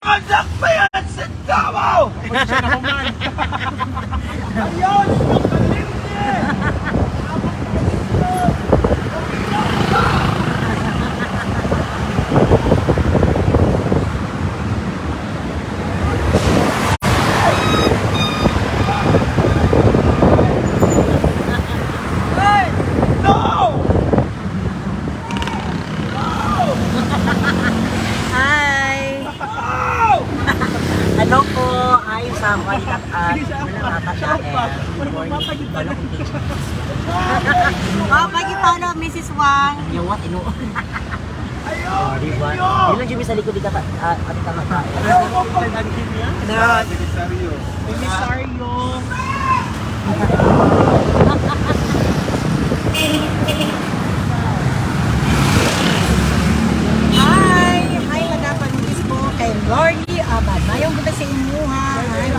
anak pa yan sa Davao! Ayun! Hello po, ayos sa kwalikat at Pagkita na, Mrs. Wang. yung what, ino? Oh, di ba? Hindi lang dyan sa likod dito at tama. Emisario. Hi, nadapan Miss po kay Lordy Abad. Mayong kita sa imuha. Hi,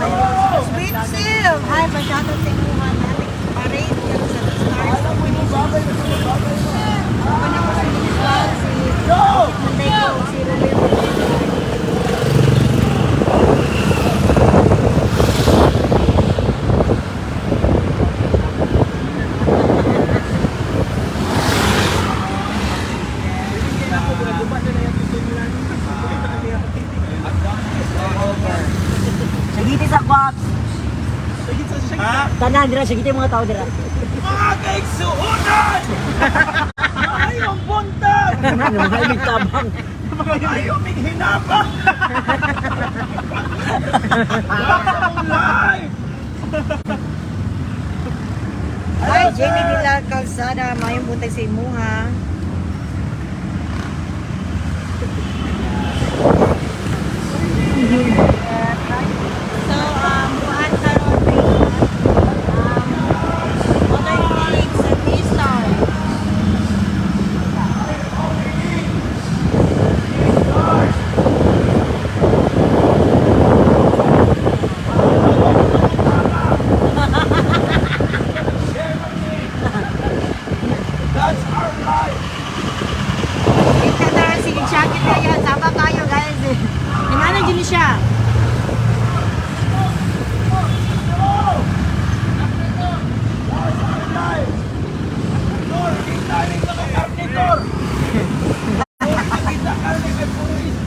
sweet Sil. Hi, pa-shoutout sa imuha. Parade yan sa stars. Ano ko sa Miss Wang, si Monday ko, si Romeo. Sagiti sa kwat! Ha? Tanan dira, sagiti mga tao dira. Mga kaigsuunan! Ayong buntag! Mga ibig tabang. Ayong hinabang! Bakang live! Hi, Jenny Villar Calzada. Mayong buntag sa imuha. So, buhat karon other things sa T-Star. That's our life! Ito na sige jacket na yan. Saba kayo guys. Hinanan dyan siya.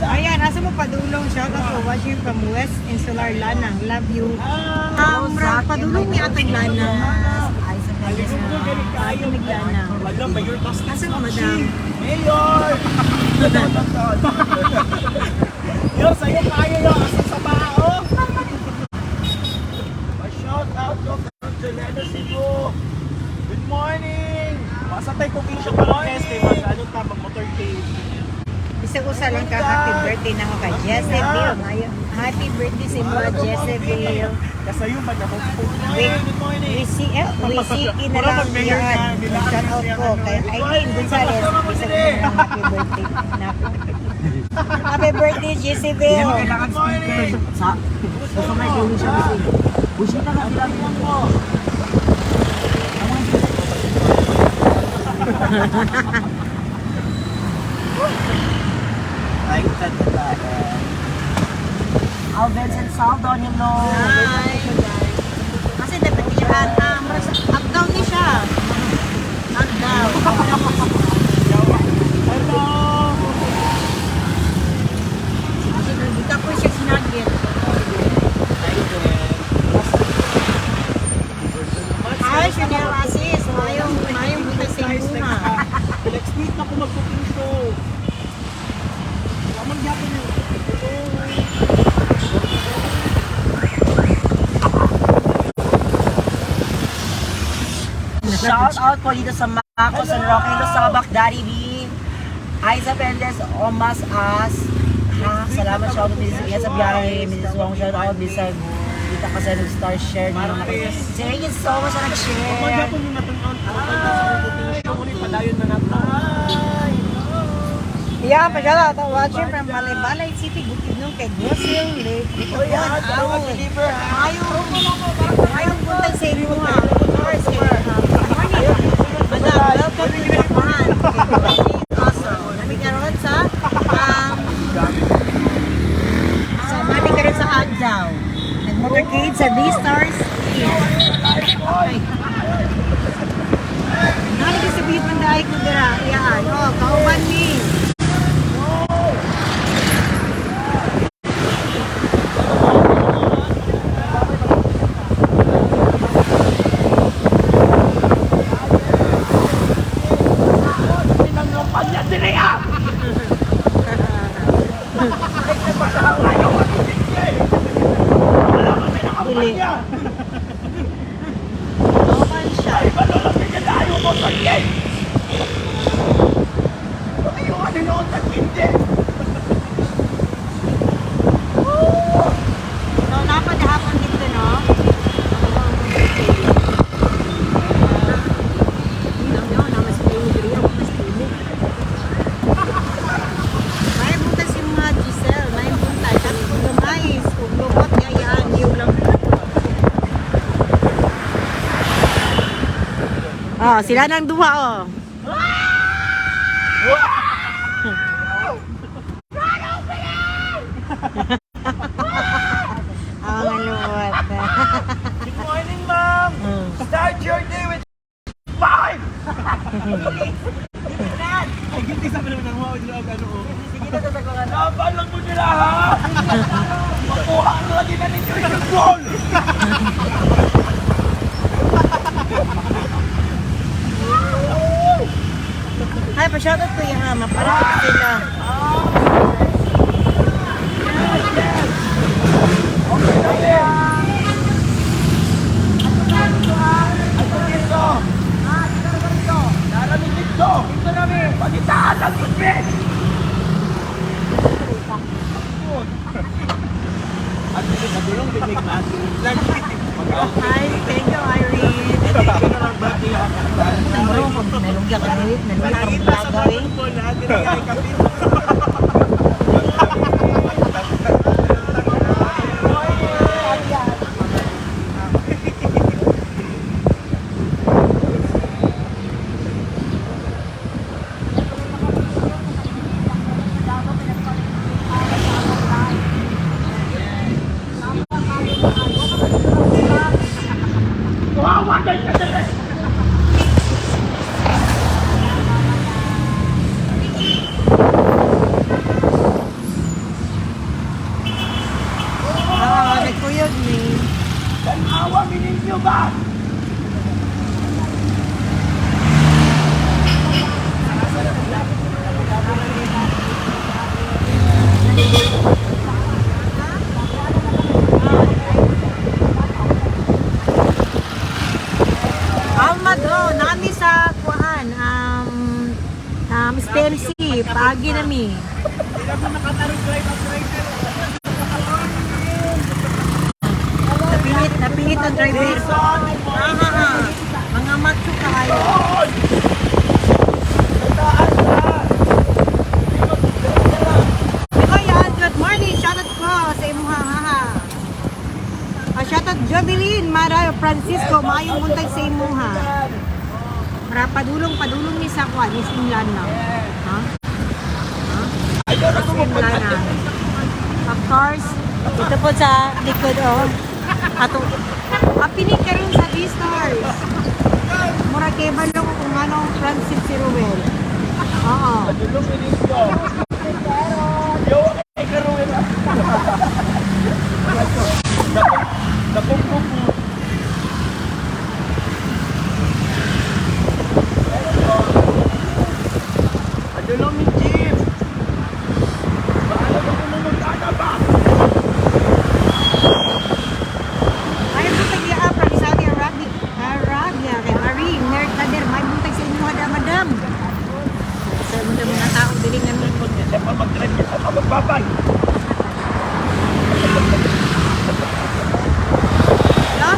Ayan, nasa mo padulong siya kasi watching from West Insular Lanang. Love you. Padulong ni Atang Lanang. Ay, sa kanya na. Ay, Lanang. Madam, by your custom. Nasa mo, madam? Mayor! Yo, sa'yo kaya yo, asa sa bao. Pa-shout out to Jelena Cebu. Good morning! Masa tayo kung isyo ka ng festival, anong tabang motorcade? Isa-usa lang ka, happy birthday na ako kay Jezebel. Happy birthday sa mga Jezebel. Kasayo ba na Good morning. Risi na lang yan. Shout out ko kay Aileen Gonzalez. Isa ko na happy birthday. Happy birthday, Jezebel. Kailangan speaker. Sa may gawin siya kasi. Busita na sila mo. Ay, tanda. Alvin and Saldon, hello. Hi. Kasi dapat yan. Up-down niya siya. Up-down. Hello! Kasi nagita ko siya sinagit. Hi, Chanel Asis. Mayong buta sa imuha. Next week na ako mag-cooking show. Lamang yapon yun. Shout out po dito sa Mako, sa Roque, Sabak, Daddy B, Aiza Pendez, Omas As. Salamat, shout out din sa biyahe, Mrs. Wong, shout out din sa kita kasi nag-star share nyo na kayo. Thank you so much na nag-share. Magyapon mo na itong cooking show. Ulit padayon na natin. Yeah, pagkala ito watching from Balay City, Bukidnon kay Grosil Lake. Ayong punta sa inyo ha. Madam, welcome to Japan. Awesome. Nami karon sa daw. Nag-motorcade sa D-Stars. Ay. Nani ka sabihin man dahil ko dira. Yan. O, kauban ni. Huli. Kauban siya. So, napadahapon dito, no? May butas yung mga Giselle, may buntay. Kami kung gumayis, kung lubot niya yan, yung lang. Oh, sila nang duha, oh. Oh, maluwat. Good morning, ma'am! Start your day with 5! Ay, hindi sa naman ang mga ano ko. Sige na sa mga Nabalang mo nila, ha? Makuha ang lagi na ninyo yung goal! Ay, pa-shoutout ko yung hama. Parang sila. Narating dito! Dito namin! Pagitaan ang tubig! At hindi ka dulong, bibig na ating Hi, thank you, Irene. Namuro mo, nalungga ka nilip, nalungga ka magagaw eh. Nagkuyog ni. Tanawa, ninyo ba? Almado, nami sa kuhaan, STMC, pagi nami. Napilit ang driver. Mga macho kayo. Ikaw yan, good morning, shoutout ko sa imuha haha. Shoutout Jovelyn, Mara, Francisco, maayong buntag sa imuha. Para padulong ni sa kwa, ni Simlan na. Ha? Simlan na. Of course, ito po sa likod, oh. Ato, apinig ka rin sa D-Stars. Mura kay balong kung anong Francis si Ruel. Oo. Dulong ninyo. Yo, ay karuin. Napong-pong. Adulong ni Jeep. Bahala ka kung nangutana ba? Ay, buntag niya from Saudi Arabia. Kay Marie, Mer Kader, may buntag sa inyo hada, madam. Sa mga tao, dili nga mo. Siya pa mag-drive niya sa magbabay. Hello,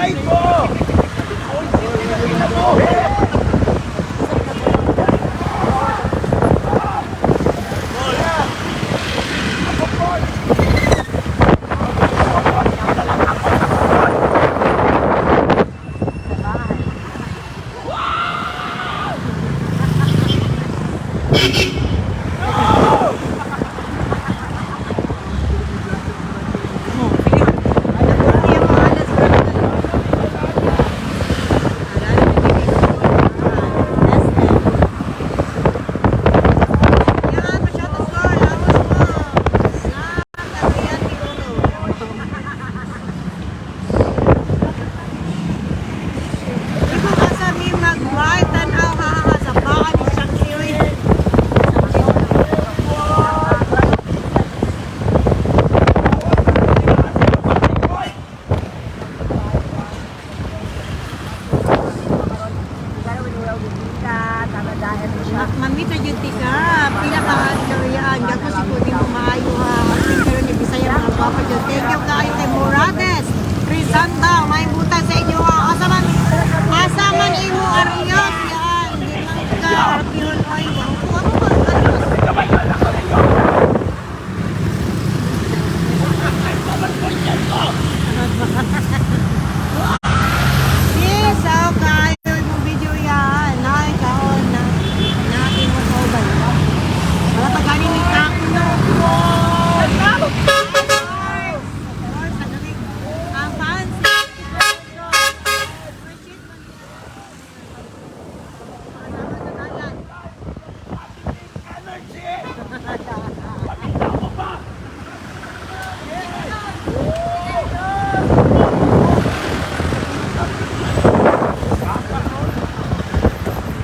side mo! Mamita juti ka, pila ka yan. Gako si Kudi mo maayo ha. Pero ni Bisaya mga guwapa dyan. Thank you kayo kay Morales. Crisanta, may buta sa inyo ha. Asaman imo ariyot yan. Hindi lang ka. Pilon ay. Yes, okay. Yung video yan. Kaon na. Natin mo ko ba? Wala pa ganin ni Kakuno. Ang fancy.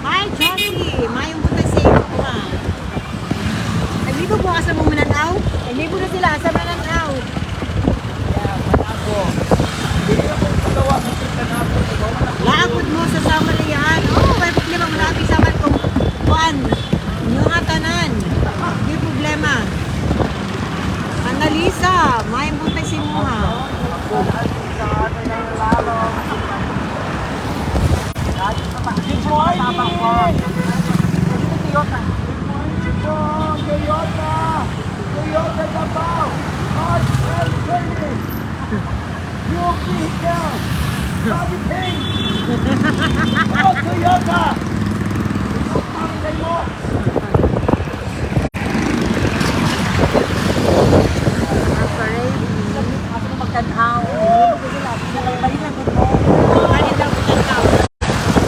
Hi, Johnny. Mayong buta sa iyo ko ha. Naglibo po asa mo mananaw? Naglibo na sila asa mananaw. Laagod mo sa Samarian. Oh, may problema mo natin sa man kung kuan. Inyo nga tanan. Hindi problema. Annalisa, mayong buta sa iyo ha. Good morning! Toyota! Toyota Davao! Hot and training! New vehicle! Bobby Pink! Oh, Toyota! Ito pang kayo! Ako na magtanaw. Balik lang ko. Balik lang ko tanaw.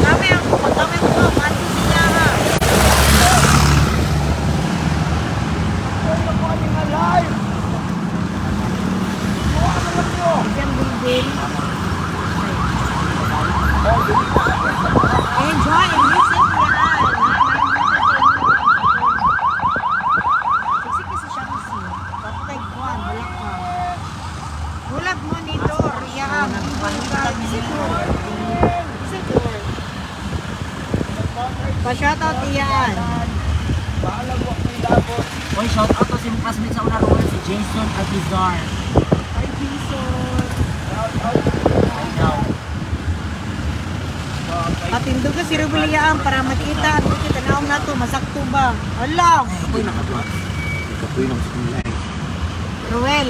Kami ang mati siya ha. You're coming alive! Mukha ka lang nyo! Isang bilbil. Enjoy and music yan. Siksi kasi siya kasi. Kapatay kuhan, wala ka. Hulab monitor, yan. Siguro. Pa-shoutout iyan. Oy, shout out to si mong classmate sa una roon, si Jason Altizar. Ay, Jason. Patindog ka si Rubiliyaan para makita. Ano kita naong na to, masakto ba? Alam! Ako'y nakatuwa. Ruel.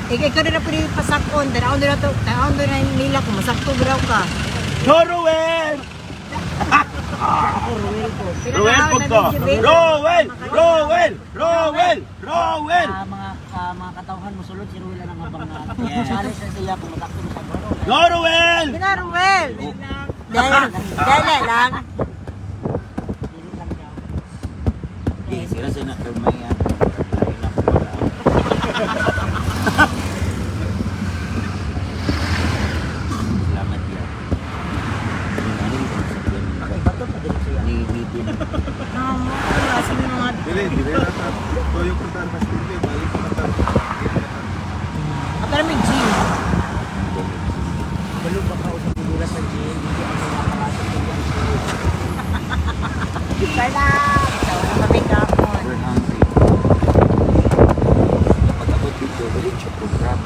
Ikaw na pwede pasakon. Tanaon na nila kung masakto braw ka. Noruel! Ako, Ruel ko. Roel po to! Roel! Roel! Roel! Roel! Mga katauhan mo sulod si Ruel ang abang na. Challenge na siya kung matakto mo sa baro. Noruel! Kina Ruel! Dala lang. Sila sa nakamay yan. Salamat yan. Ni Amo, kasi may mga... Dili na ta. Toyo ko ta mas dili balik ko ta. At alam may gym. Balog ba ka sa bulas ng gym? Hindi ako nakakasok ng yan. Kaya, wala kami kapon. we're hungry. Kapag abot dito, balik siya program.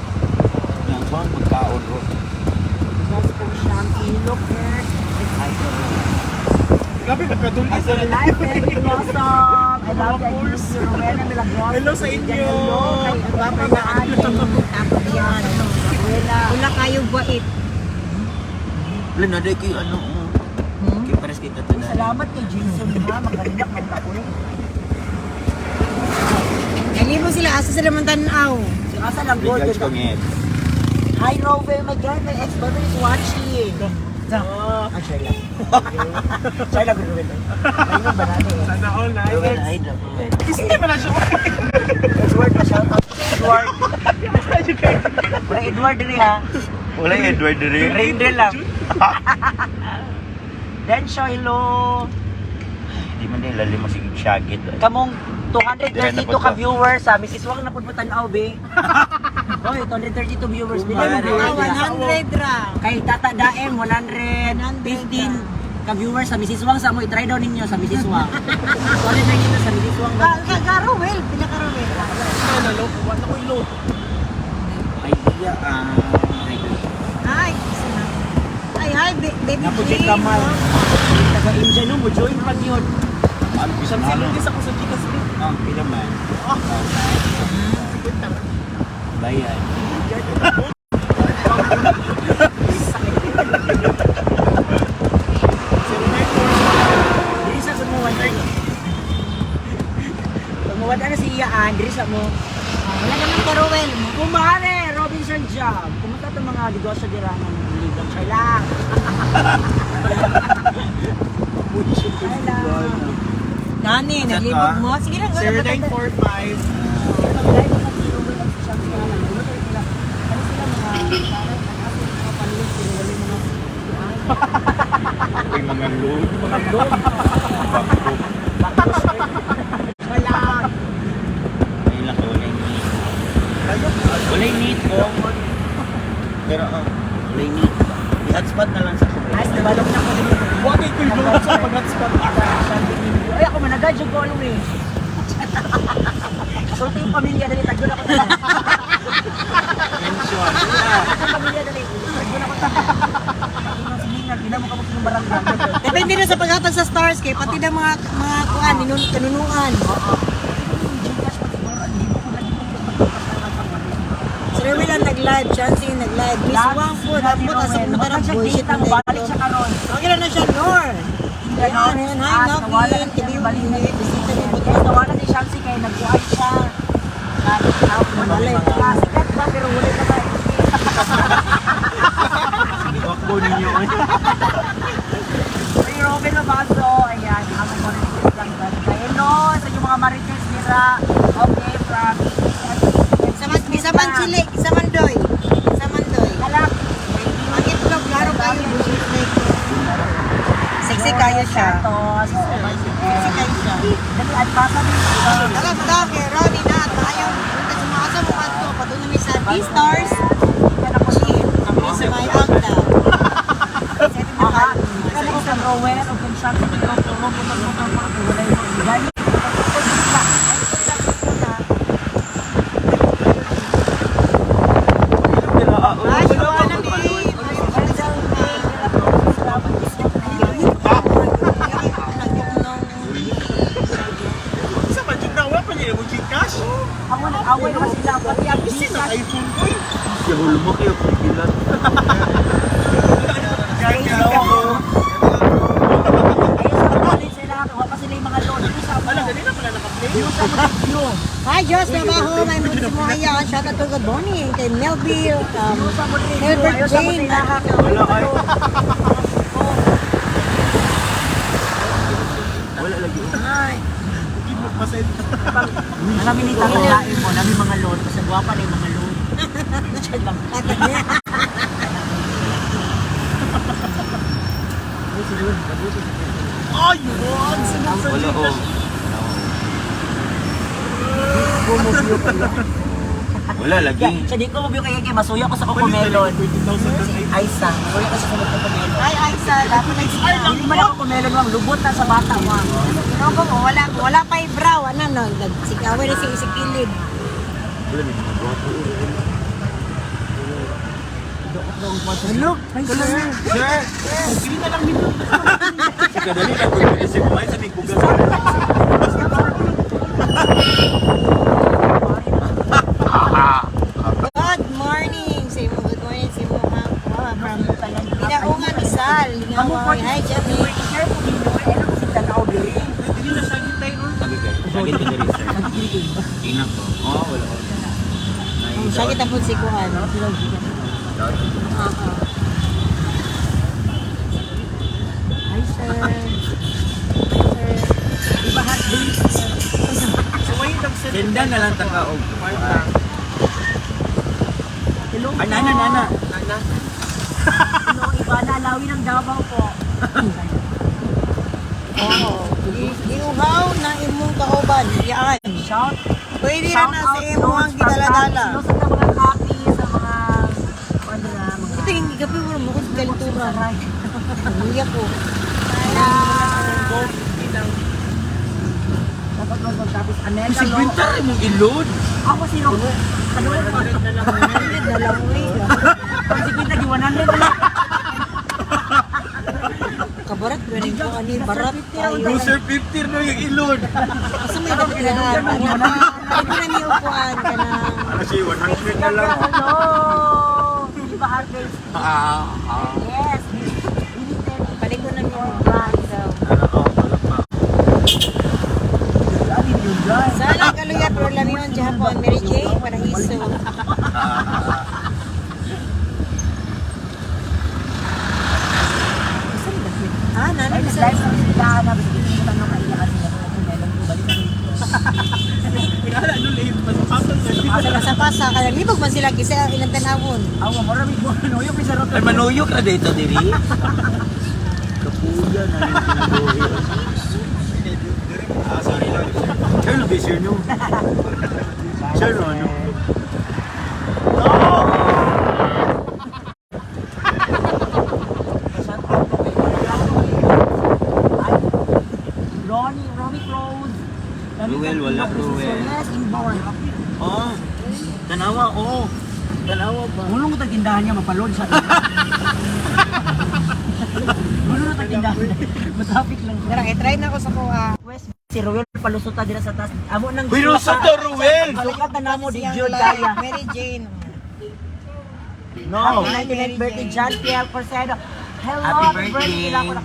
Nang saan magkaon ro. Grabe, nagkatuloy sa Live, very blossom. I love the Course. Rowena Milagrosa. Hello sa inyo. Hello. Papa na Tapos yan. Rowena. Wala kayong bait. Wala na dahil kayo ano. Kaya pares kita to na. Salamat kay Jason ha. Magaling ng tapulo. Nalibo sila, asa sila man tanaw. Asa lang gold. Regards ko ngayon. Hi Rove, my God, my ex-brother is watching. Ah, share lang. Share lang, Rowena. Ayun ba natin? Sana all night. Rowena, ay dako. Kasi naman na siya. Edward pa shout out. Edward. Wala Edward diri ha. Wala yung Edward rin. Raindel lang. Then hello. Di man din lalim mo sige shagit. Kamong 232 ka viewers sa Mrs. Wang na pudputan aw be. Hoy, 232 viewers Ah, bila 100 ra. kay Tata Daem 115 ka viewers sa Mrs. Wang sa mo i-try daw ninyo sa Mrs. Wang. 232 sa Mrs. Wang. Kagarowel, pinakarowel. Nalo, wala ko ilo. Idea Hi, sana. Hi, baby Napujit Jane. kamay. Taga India no mo join pag yun. Isang silugis ako sa Gcash rin. Ang pila man. Bayan. Diri sa sumuwan ay. Pagmuwan na si Iyaan, diri sa mo. Wala naman karowel mo. Kumare, Robinson Job. Kumusta itong mga negosyo dira ng Ligang Siya lang. Ay lang. Nani, nalibog mo. Sige lang, 0945. Ay, mga load. Mga load. Wala. Ayun lang wala yung need. Wala yung need ko. Pero wala yung need. I-hotspot na lang sa Ay, nabalog na ko din. Huwag ay ko yung load sa pag-hotspot. Ay, ako managad yung ko eh. Sulti yung pamilya dali, tagyon ako talaga. mention. Yung pamilya dali, tagyon ako talaga. Sige nga, ginamo ka mo sa barangay. Depende na sa paghatag sa stars kay pati na mga kuan kanunuan. Si Rowel ang nag-live, Chancey nag-live. Miss Wang po, nabot sa mga ng bullshit na balik siya karon. Okay na siya, Nor. Ayan, ayan, hi, Nokin. Kibiyong bisita ni Bika. Nawala ni Shamsi kay nagbuhay siya. Sikat ba pero wala na ba? Wakbo ninyo. Ay, Robin Labazo. Ayan, kami mo rin lang ba? Hello sa inyong mga marites nila. Okay, from Isa man sili, isa man doy. Isa man doy. Halak. Mag-itlog, laro kayo. Bullshit na ito. Sexy kayo siya. Sexy kayo siya. Dali, at basa din. Alam mo daw, kay Ronnie na, tayo, punta sa mga sa mukha to, patuloy namin sa B-Stars, chill, kami sa may Agda. Aha. Kaya ko sa Rowan o kung saan ko ito, wala yung gani. Ay, siya na din. Sa budget na, wala pa niya yung Gcash. Ako nag-away naman sila, pati ang Kasi Gcash. na iPhone ko eh. Siya hulmo kayo pigilan. Ayun sa college sila, kuha pa sila yung mga loan. Ayun sa Alam, ganun na pala naka-play. Hi, Diyos na baho, may mulis mo kaya. Shout out to good morning kay Melville, Hilbert Jane. Wala ay. Wala lagi. Hindi mo pasend. Marami ni tatalain mo, nami mga loan. Kasi guwapa na yung mga loan. Diyan lang. Ay, yun! Sunod sa Wala oh. Gcash. Wala lagi. Siya di ko mabiyo kaya kaya masuya ko sa kukumelon. 20,000 na ay. Aisa, masuya ko sa kukumelon. Ay, sa dapat na Ay, hindi man ako kumelon ma'am, lubot na sa bata mo. Ano ko mo, wala pa yung brow, ano no, nagsikawin na si isikilid. Wala ni. Hello, hi sir. Sir, pili na lang nito. Kadali na kung isip mo ay sa may bugas. Good morning. Say mo, good morning. Say mo, ma'am. From Pinaungan, Rizal. Lingawa. Hi, Javi. Hindi na sagit tayo nun. Sagit ka diri, sir. Ina ko. Oo, wala ko. Sakit ang punsi ko, ano? Hi, sir. Iba hot days. Suwayin lang sir. Senda na lang taka og. Hello po. Ay, nana. Hello, iba na alawi ng Davao po. Oo. Iuhaw na imong kauban. Yan. Shout Pwede na na sa imong ang gidaladala. Sino sa mga copy, sa mga ano na, mga Ito yung gabi mo mo kung kalituran. saray. Hindi ko. Tapos Anela Si Lo. Winter mong ilod. Ako si Ro. Kadulan mo. Dalawi. Ang sige na, di 100 na lang. Kabarat ko rin ko ani barat tayo. Loser 50 na yung ilod. Kasi may dagdagan. Ano na niyo kuan ka na. Ano siya, 100 na lang. Hello! Iba harvest. Yes. Palig ko na niyo. Sana kaluya pero lamion sa hapon. Mary Jane, Parahiso. Ah, nana Ay, na nag-live sa. kami sila na hindi mo tanong kailangan sila kung meron ko balik kami. Tingala, ano late pa sa pasok na. Sa pasa, kaya libog man sila kasi ilang tanawon. Awa, marami ko ano yung pisarot. Ay, manuyok na dito diri. Kapuya na yung tinabuhi. Sorry lang. Sir, no, sir, no. Sir, no, ano? Ronnie Rose. Ruel, wala, Ruel. Yes, inborn. Oh, tanawa ko. Tanawa ba? Mulong ko tagindahan niya, mapalod sa Mulong ko tagindahan niya. Matapik lang. Darang, i-try na ako sa kuha. West, si Ruel palusota dira sa taas. Amo nang Uy, Rosa to, Ruel! Balikat na namo di Siyang Jud live, kaya. Mary Jane. No! Happy 99th birthday, John Pierre Porcedo. Hello, Happy birthday. lang ako.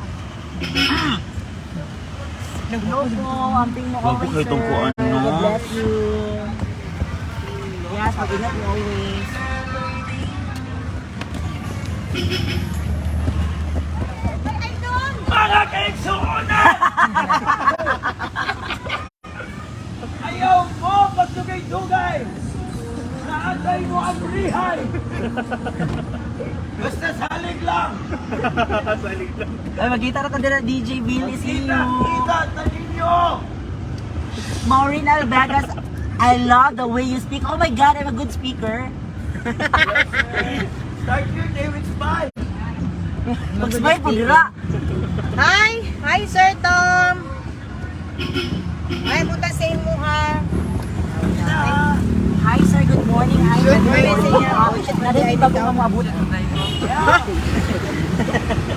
Hello po, amping mo Wag po always, kayo sir. tungkuan, no? God bless you. Yes, mag-ingat mo always. Mga kaigsuunan! Ayaw mo pagdugay-dugay! Naantay mo ang rihay! Basta salig lang! Salig lang. Ay, magkita na dira DJ Billy see you. Kita na ninyo! Maureen Alvegas, I love the way you speak. Oh my God, I'm a good speaker. Start your day with smile! Mag-smile po dira. Hi! Hi, Sir Tom! Ay, buta sa imo ha. Hi sir, good morning. Hi, Good morning sa inyo. Nadali ba ko maabot?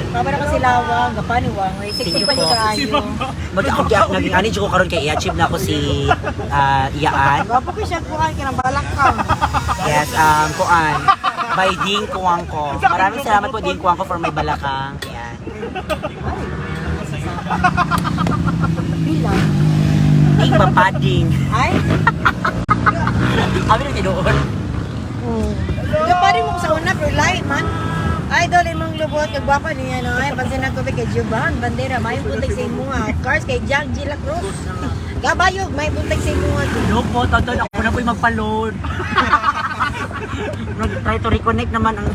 Mabara ko si Lawang, kapaniwang. May siksi pa siya kaayo. Naging ani ko karon kay i-achieve na ako si Iyaan. Wapo ko siya kuhan ka ng balakang. Yes, kuan. By Ding Kuwang ko. Maraming salamat po Ding Kuwang ko for my balakang. Yan. Bilang. Ding Papading. Ay? Abi na tinuon. Kapari mo ko sa una, pero light man. Idol, imong lubot, kagwapa niya no. Ay, pansin na ko kay Juban, bandera, may puntag sa imo nga. Cars kay Jack G. La Cruz. Gabayog, may puntag sa imo nga. Hello po, totoo ako na po'y magpa-load. Nag-try to reconnect naman ang...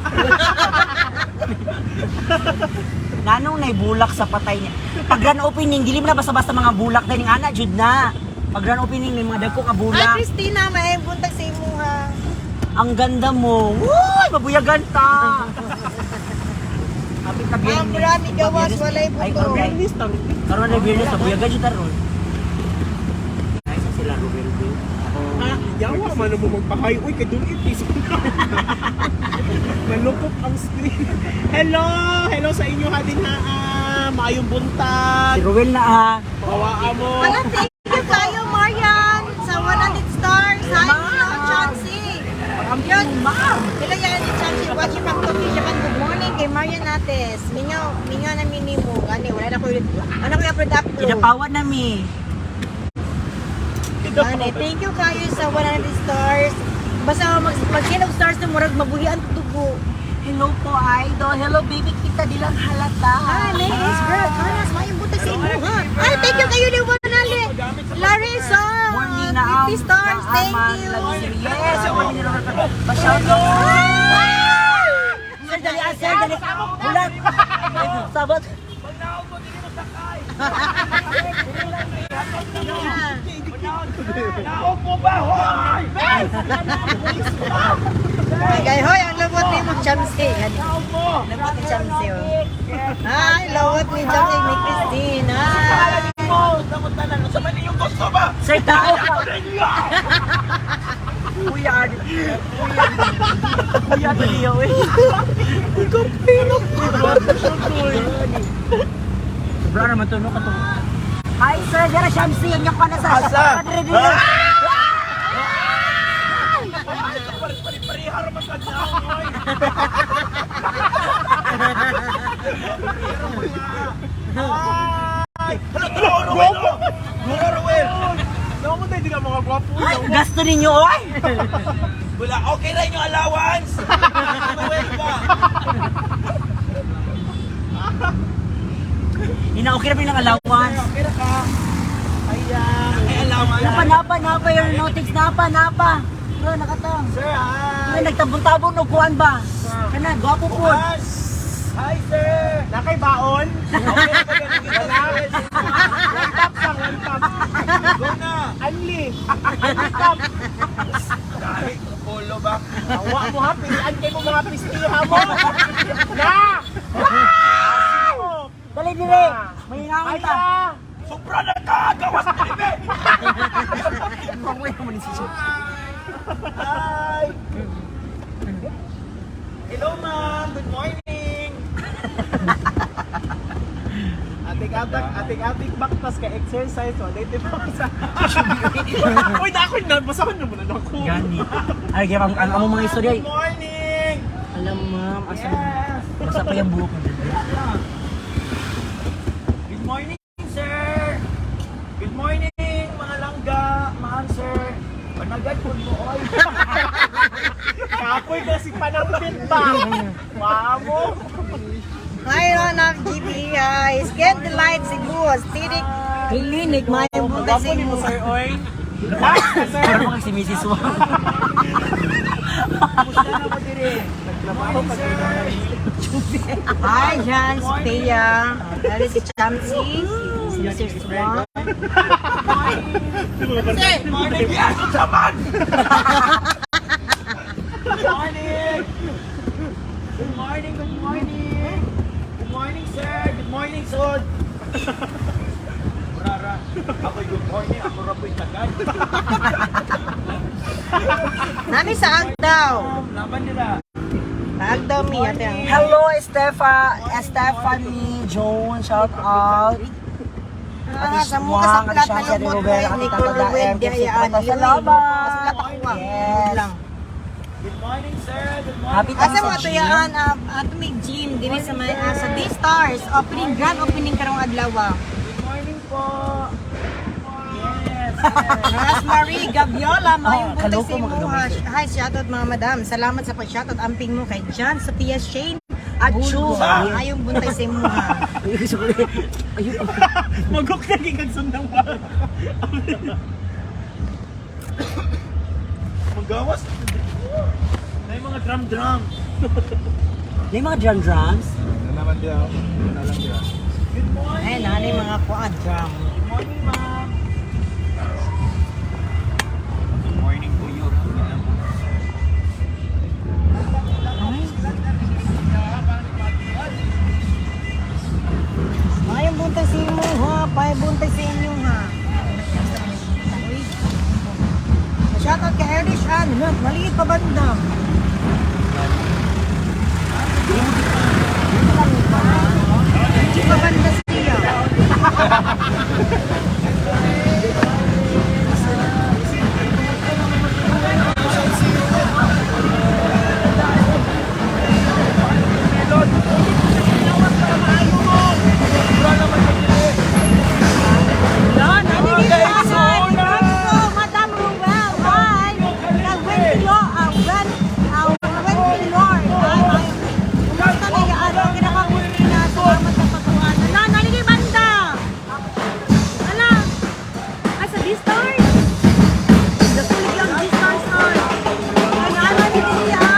Nanong naibulak sa patay niya. Pag grand opening, dilim na basta-basta mga bulak dahil nga ana, Jud na. Pag grand opening, may mga dagko ka Ay, bulak. Christina, may puntag sa imo nga. Ang ganda mo. Uy, mabuyagan ta. Kapit na Ang marami gawas, walay Ay, buto. karon. Karon na biyernes, mabuyagan Jud taron. Ay, sila Ruben. Yawa man mo magpahay. Uy, kay doon itis. Malupok ang screen. Hello! Hello sa inyo hadin ha. Maayong buntag. Si Ruel na ha. Kawaa mo. Wala, thank you kayo, Marian, sa 100 stars. Hi, hello, Chauncey. Yun, ma'am. Hello, yan ni Chauncey. Watching from Tokyo, Japan. Good morning kay Marian Nates. Minyo na minimo. Gani, wala na ko yun. Ano ko yung upload? Kinapawan na mi. Gani, thank you kayo sa 100 stars. Basta mag-hello stars na murag mabuhian dugo. Hello po, idol. Hello, baby kita dilang halata. Hi, ladies, girl. Kanas, mayong buta sa inyo, ha? Ay, thank you kayo, Liwanali. Larissa. Morning na 50 stars, thank you. Yes, morning na pa-shout out. Sir, dali, sir, dali. Bulat. Sabot. Naog mo ba? Hoy! Ay, hoy, ang lawat ni mo, Chauncey. Naog mo! Lawat ni Chauncey, oh. Ay, lawat ni Chauncey, ni Christine. Ay. Damot na lang. Sa mali yung gusto ba? Sir, tao ka. Kuya, kuya, dali ako eh. Ikaw pinok. Sobra naman to, no? Hi, sir. Dara, Shamsi. Yan yung na sa... Asa? Padre-dre. Parihar man ka na. Ay! Gwapo! Ruel! Naman mo tayo di ka mga gwapo. Gasto ninyo, oy! Wala, okay rin yung allowance! Ruel ba? Ina-okay na pinang allowance. Okay na ka. Ayan. Ay, allowance. Napa yung notics. Napa. Bro, nakatang. Sir, hi! Ay, nagtabon-tabon o kuhan ba? Kana, gwapo po. Hi, sir! Nakay baon? Okay na ba ganun? Wala. One tap lang, one tap. Go na! Anli! Anli tap! Dahil, polo ba? Awa mo ha, pilihan kayo mga pistiha mo! Na! Dali dire. May nangaw ta. Sobra na kagawas na ibe! Pangoy naman si Sir. Hi! Hello, ma'am! Good morning! Atik-atik baktas ka exercise o dito pa sa... Uy, nakoy na! Basahan na muna ako! Gani. Ay, kaya ang among mga istorya. Good morning! Alam ma'am, asa Yes! basta pa yung buhok mo. Good morning, sir! Good morning, mga langga! Mahal, sir! Panagad po mo, oy! Kapoy kasi panampin pa! Mamo! Hi, Ronald GBI. Scan the light Cebu. Aesthetic Clinic. Mayang buta sa inyo. Sir, oy! Pero mga si Mrs. Wong. Hi, Jan Spea. That is Chauncey. Si Mr. Swan. Morning! Yes! Saman! Good morning! Good morning! Good morning! Good morning, sir! Good morning, Sod! Rara, ako'y good morning, ako rapo'y tagad. Nami sa Agdaw. Laban nila. Sa Agdaw mi. Ate ang... Hello, Stephanie Jones. Shout out. Sa mga kasaklat na lubot kay Nicole Rued. Salamat. Yes. Good morning, sir! Good morning! Happy Asa time mo sa ito gym. yan? Ato may gym. Dili sa sa D-Stars. Opening, grand opening karong adlaw. Good morning po! Yes! Rosemary Gabiola, mayong buti kaloko sa imo. magagamay. Hi, shoutout mga madam. Salamat sa pag-shoutout. Amping mo kay John Sophia Shane. Achoo. Ayong buntay sa imo ha. Ayun. Magok na kikag sundang ba? Magawas! Na yung mga drum-drum! May mga drums. Naman dia. Nalang dia. Good morning! Ay, nanay mga kuan drum. Good morning, ma'am! Good morning po yun. Mayong buntay sa imo ha. Pay buntay sa inyo ha. Shoutout kay Maliit pa banda. Hindi pa banda siya. Madam Ruel, hi! Nag-Wentilor, Kumusta na yung kinakamusti na salamat sa pagkuhan. Naligay banda! Ala! Ay, sa D-Star? Nasulig yung D-Star Star. Ano ni Tia?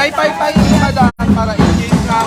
Naipay-pay yung madaan para i-engage na